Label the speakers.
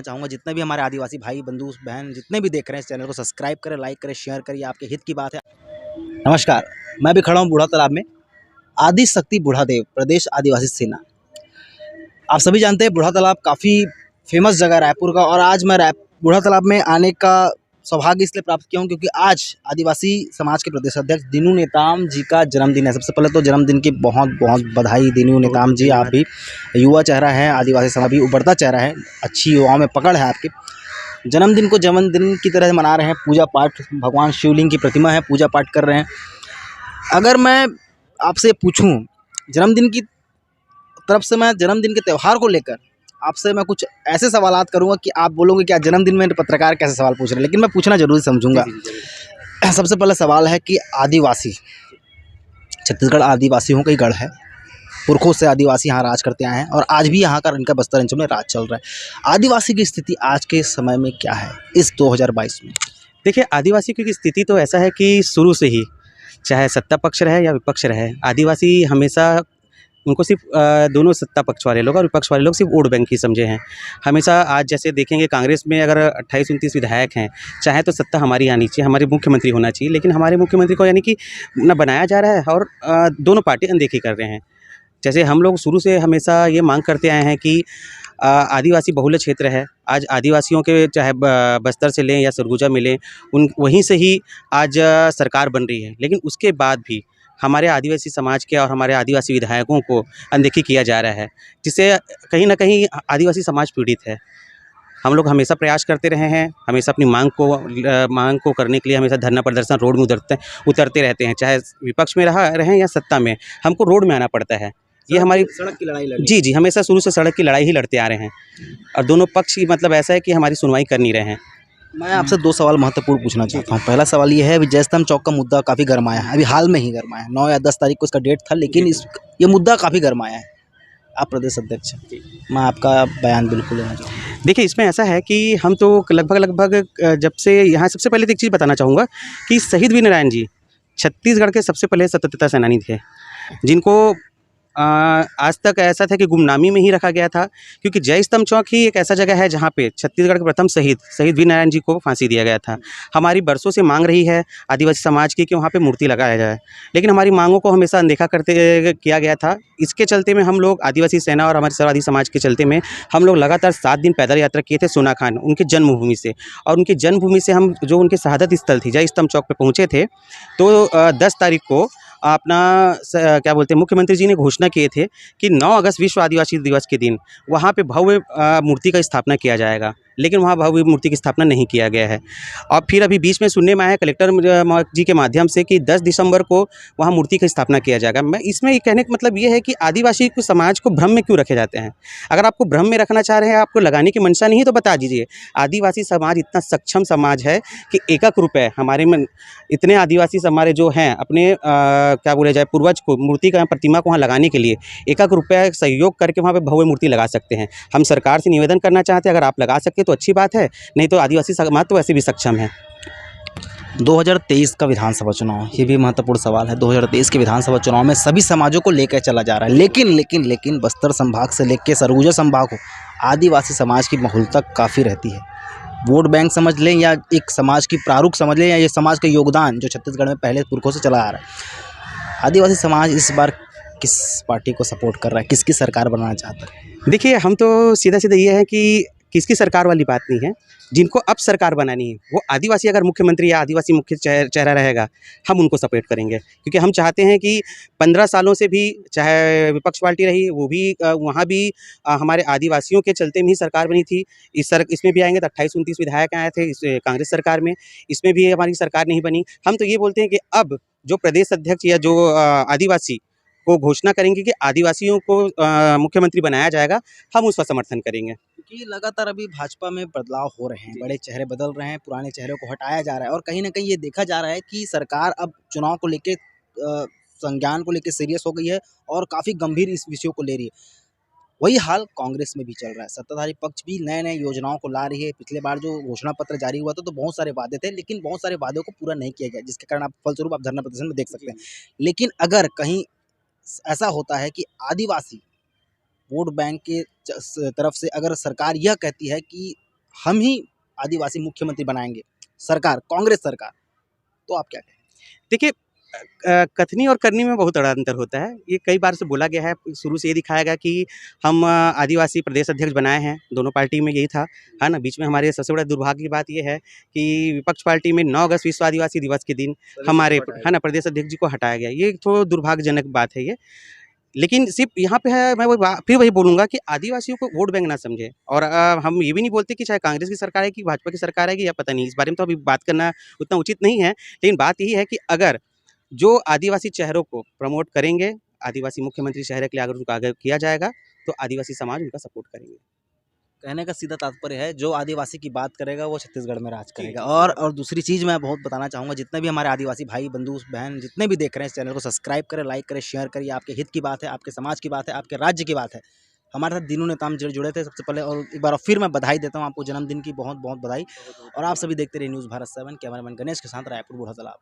Speaker 1: चाहूँगा जितने भी हमारे आदिवासी भाई बंधु बहन जितने भी देख रहे हैं इस चैनल को सब्सक्राइब करें, लाइक करें, शेयर करें, आपके हित की बात है। नमस्कार, मैं भी खड़ा हूँ बूढ़ा तालाब में। आदि शक्ति बूढ़ादेव प्रदेश आदिवासी सेना। आप सभी जानते हैं बूढ़ा तालाब काफ़ी फेमस जगह रायपुर का, और आज मैं बूढ़ा तालाब में आने का सौभाग्य इसलिए प्राप्त किया हूँ क्योंकि आज आदिवासी समाज के प्रदेश अध्यक्ष दीनू नेताम जी का जन्मदिन है। सबसे पहले तो जन्मदिन की बहुत बहुत बधाई दीनू नेताम जी। आप भी युवा चेहरा है, आदिवासी समाज भी उभरता चेहरा है, अच्छी युवाओं में पकड़ है आपके। जन्मदिन को जन्मदिन की तरह मना रहे हैं, पूजा पाठ, भगवान शिवलिंग की प्रतिमा है, पूजा पाठ कर रहे हैं। अगर मैं आपसे पूछूं जन्मदिन की तरफ से, मैं जन्मदिन के त्यौहार को लेकर आपसे मैं कुछ ऐसे सवालात करूंगा कि आप बोलोगे कि आज जन्मदिन में पत्रकार कैसे सवाल पूछ रहे हैं, लेकिन मैं पूछना जरूर समझूंगा। सबसे पहला सवाल है कि आदिवासी, छत्तीसगढ़ आदिवासियों का ही गढ़ है, पुरखों से आदिवासी यहाँ राज करते आए हैं और आज भी यहाँ का इनका बस्तर अंचल में राज चल रहा है। आदिवासी की स्थिति आज के समय में क्या है इस 2022 में?
Speaker 2: देखिए, आदिवासी की स्थिति तो ऐसा है कि शुरू से ही, चाहे सत्ता पक्ष रहे या विपक्ष रहे, आदिवासी हमेशा उनको सिर्फ दोनों सत्ता पक्ष वाले लोग और विपक्ष वाले लोग सिर्फ वोट बैंक ही समझे हैं हमेशा। आज जैसे देखेंगे कांग्रेस में अगर 28-29 विधायक हैं, चाहे तो सत्ता हमारी आनी चाहिए, हमारे मुख्यमंत्री होना चाहिए, लेकिन हमारे मुख्यमंत्री को यानी कि ना बनाया जा रहा है और दोनों पार्टी अनदेखी कर रहे हैं। जैसे हम लोग शुरू से हमेशा ये मांग करते आए हैं कि आदिवासी बहुल्य क्षेत्र है, आज आदिवासियों के चाहे बस्तर से लें या सरगुजा में लें, वहीं से ही आज सरकार बन रही है, लेकिन उसके बाद भी हमारे आदिवासी समाज के और हमारे आदिवासी विधायकों को अनदेखी किया जा रहा है, जिससे कहीं ना कहीं आदिवासी समाज पीड़ित है। हम लोग हमेशा प्रयास करते रहे हैं, हमेशा अपनी मांग को करने के लिए हमेशा धरना प्रदर्शन रोड में उतरते रहते हैं, चाहे विपक्ष में रहें या सत्ता में, हमको रोड में आना पड़ता है। ये हमारी
Speaker 1: सड़क की लड़ाई लड़ी।
Speaker 2: जी, हमेशा शुरू से सड़क की लड़ाई ही लड़ते आ रहे हैं और दोनों पक्ष की मतलब ऐसा है कि हमारी सुनवाई कर नहीं रहे हैं।
Speaker 1: मैं आपसे 2 सवाल महत्वपूर्ण पूछना चाहता हूँ। पहला सवाल ये है, अभी जय स्तंभ चौक का मुद्दा काफ़ी गरमाया है, अभी हाल में ही गरमाया है, 9 या 10 तारीख को इसका डेट था, लेकिन ये मुद्दा काफ़ी गरमाया है। आप प्रदेश अध्यक्ष हैं, मैं आपका बयान बिल्कुल लेना चाहूँगा।
Speaker 2: देखिए, इसमें ऐसा है कि हम तो लगभग जब से यहाँ, सबसे पहले तो एक चीज़ बताना चाहूँगा कि शहीद वीरनारायण जी छत्तीसगढ़ के सबसे पहले स्वतंत्रता सेनानी थे, जिनको आज तक ऐसा था कि गुमनामी में ही रखा गया था, क्योंकि जय स्तंभ चौक ही एक ऐसा जगह है जहाँ पे छत्तीसगढ़ के प्रथम शहीद वीरनारायण जी को फांसी दिया गया था। हमारी बरसों से मांग रही है आदिवासी समाज की कि वहाँ पे मूर्ति लगाया जाए, लेकिन हमारी मांगों को हमेशा अनदेखा किया गया था। इसके चलते में हम लोग आदिवासी सेना और हमारे सर्वाधिक समाज के चलते में हम लोग लगातार 7 दिन पैदल यात्रा किए थे सोनाखान, उनकी जन्मभूमि से, और उनकी जन्मभूमि से हम जो उनके शहादत स्थल थी जय स्तंभ चौक पे पहुँचे थे। तो 10 तारीख को अपना क्या बोलते हैं, मुख्यमंत्री जी ने घोषणा किए थे कि 9 अगस्त विश्व आदिवासी दिवस के दिन वहाँ पे भव्य मूर्ति का स्थापना किया जाएगा, लेकिन वहाँ भव्य मूर्ति की स्थापना नहीं किया गया है। और फिर अभी बीच में सुनने में आया कलेक्टर जी के माध्यम से कि 10 दिसंबर को वहाँ मूर्ति की स्थापना किया जाएगा। मैं इसमें ये कहने का मतलब ये है कि आदिवासी को समाज को भ्रम में क्यों रखे जाते हैं? अगर आपको भ्रम में रखना चाह रहे हैं, आपको लगाने की मंशा नहीं है, तो बता दीजिए। आदिवासी समाज इतना सक्षम समाज है कि एक रुपये हमारे में इतने आदिवासी हमारे जो हैं अपने क्या बोले जाए पूर्वज को मूर्ति का प्रतिमा को वहाँ लगाने के लिए 1 रुपये सहयोग करके वहाँ पे भव्य मूर्ति लगा सकते हैं। हम सरकार से निवेदन करना चाहते हैं, अगर आप लगा सकते तो अच्छी बात है, नहीं तो आदिवासी समाज तो वैसे भी सक्षम है।
Speaker 1: 2023 का विधानसभा चुनाव, ये भी महत्वपूर्ण सवाल है। 2023 के विधानसभा चुनाव में सभी समाजों को लेकर चला जा रहा है, लेकिन बस्तर संभाग से लेकर सरगुजा संभाग हो, आदिवासी समाज की बहुलता काफ़ी रहती है। वोट बैंक समझ लें या एक समाज की प्रारूप समझ लें, या ये समाज का योगदान जो छत्तीसगढ़ में पहले पुरखों से चला आ रहा है। आदिवासी समाज इस बार किस पार्टी को सपोर्ट कर रहा है, किसकी सरकार बनाना चाहता है?
Speaker 2: देखिए, हम तो सीधा ये है कि किसकी सरकार वाली बात नहीं है, जिनको अब सरकार बनानी है वो आदिवासी अगर मुख्यमंत्री या आदिवासी मुख्य चेहरा रहेगा, हम उनको सपोर्ट करेंगे, क्योंकि हम चाहते हैं कि 15 सालों से भी चाहे विपक्ष पार्टी रही, वो भी वहाँ भी हमारे आदिवासियों के चलते में ही सरकार बनी थी। इसमें भी आएंगे तो 28-29 विधायक आए थे इस कांग्रेस सरकार में, इसमें भी हमारी सरकार नहीं बनी। हम तो ये बोलते हैं कि अब जो प्रदेश अध्यक्ष या जो आदिवासी को घोषणा करेंगे कि आदिवासियों को मुख्यमंत्री बनाया जाएगा, हम उसका समर्थन करेंगे।
Speaker 1: क्योंकि लगातार अभी भाजपा में बदलाव हो रहे हैं, बड़े चेहरे बदल रहे हैं, पुराने चेहरों को हटाया जा रहा है, और कहीं ना कहीं ये देखा जा रहा है कि सरकार अब चुनाव को लेके संज्ञान को लेके सीरियस हो गई है और काफ़ी गंभीर इस विषयों को ले रही है। वही हाल कांग्रेस में भी चल रहा है। सत्ताधारी पक्ष भी नए योजनाओं को ला रही है। पिछले बार जो घोषणा पत्र जारी हुआ था तो बहुत सारे वादे थे, लेकिन बहुत सारे वादों को पूरा नहीं किया गया, जिसके कारण आप फलस्वरूप आप धरना प्रदर्शन में देख सकते हैं। लेकिन अगर कहीं ऐसा होता है कि आदिवासी वोट बैंक के तरफ से अगर सरकार यह कहती है कि हम ही आदिवासी मुख्यमंत्री बनाएंगे, सरकार कांग्रेस सरकार, तो आप क्या कहें?
Speaker 2: देखिए कथनी और करनी में बहुत बड़ा अंतर होता है। ये कई बार से बोला गया है, शुरू से ये दिखाया गया कि हम आदिवासी प्रदेश अध्यक्ष बनाए हैं, दोनों पार्टी में यही था, है ना? बीच में हमारे सबसे बड़ा दुर्भाग्य की बात ये है कि विपक्ष पार्टी में 9 अगस्त विश्व आदिवासी दिवस के दिन हमारे, है ना, प्रदेश अध्यक्ष जी को हटाया गया। ये थोड़ा दुर्भाग्यजनक बात है ये। लेकिन सिर्फ़ यहाँ पे है, मैं फिर वही बोलूँगा कि आदिवासियों को वोट बैंक ना समझें, और हम ये भी नहीं बोलते कि चाहे कांग्रेस की सरकार है कि भाजपा की सरकार है कि या पता नहीं, इस बारे में तो अभी बात करना उतना उचित नहीं है। लेकिन बात यही है कि अगर जो आदिवासी चेहरों को प्रमोट करेंगे, आदिवासी मुख्यमंत्री चेहरे के लिए अगर उनको आगे किया जाएगा, तो आदिवासी समाज उनका सपोर्ट करेंगे।
Speaker 1: कहने का सीधा तात्पर्य है, जो आदिवासी की बात करेगा वो छत्तीसगढ़ में राज
Speaker 2: जी,
Speaker 1: करेगा।
Speaker 2: जी,
Speaker 1: और दूसरी चीज़ मैं बहुत बताना चाहूँगा, जितने भी हमारे आदिवासी भाई बंधु बहन जितने भी देख रहे हैं इस चैनल को, सब्सक्राइब करें, लाइक करें, शेयर करिए। आपके हित की बात है, आपके समाज की बात है, आपके राज्य की बात है। हमारे साथ दिनों नेताम जुड़े थे सबसे पहले, और एक बार फिर मैं बधाई देता हूँ आपको, जन्मदिन की बहुत बहुत बधाई। और आप सभी देखते रहिए न्यूज़ भारत 7। कैमरामैन गणेश के साथ रायपुर बूढ़ा तालाब।